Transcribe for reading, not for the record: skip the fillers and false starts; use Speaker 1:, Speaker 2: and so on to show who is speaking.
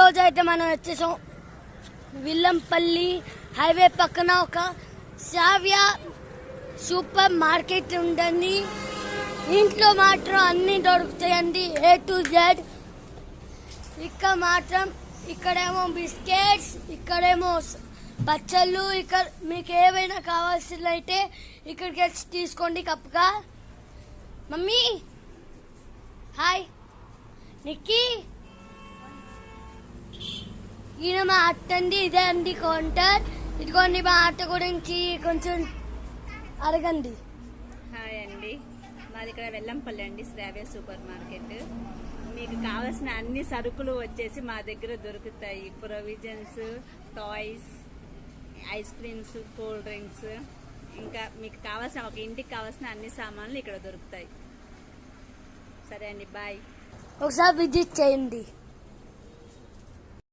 Speaker 1: ఈరోజు అయితే మనం వచ్చేసాం విల్లంపల్లి హైవే పక్కన ఒక శ్రావ్య సూపర్ మార్కెట్ ఉంటుంది. ఇంట్లో మాత్రం అన్నీ దొరుకుతాయండి, A to Z. ఇక్కడ మాత్రం ఇక్కడేమో బిస్కెట్స్, ఇక్కడేమో పచ్చళ్ళు. ఇక్కడ మీకు ఏవైనా కావాల్సినైతే ఇక్కడికి వచ్చి తీసుకోండి కప్పుగా. మమ్మీ హాయ్, నిక్కీ ఈయన మా అత్త అండి. ఇదే అండి కౌంటర్. ఇదిగోండి మా అత్త గురించి కొంచెం అడగండి.
Speaker 2: హాయ్ అండి, మాది ఇక్కడ వెల్లంపల్లి అండి, శ్రావ్య సూపర్ మార్కెట్. మీకు కావాల్సిన అన్ని సరుకులు వచ్చేసి మా దగ్గర దొరుకుతాయి. Provisions, toys, ice creams, cool drinks, ఇంకా మీకు కావాల్సిన ఒక ఇంటికి కావాల్సిన అన్ని సామాన్లు ఇక్కడ దొరుకుతాయి. సరే అండి, బాయ్.
Speaker 1: ఒకసారి విజిట్ చేయండి.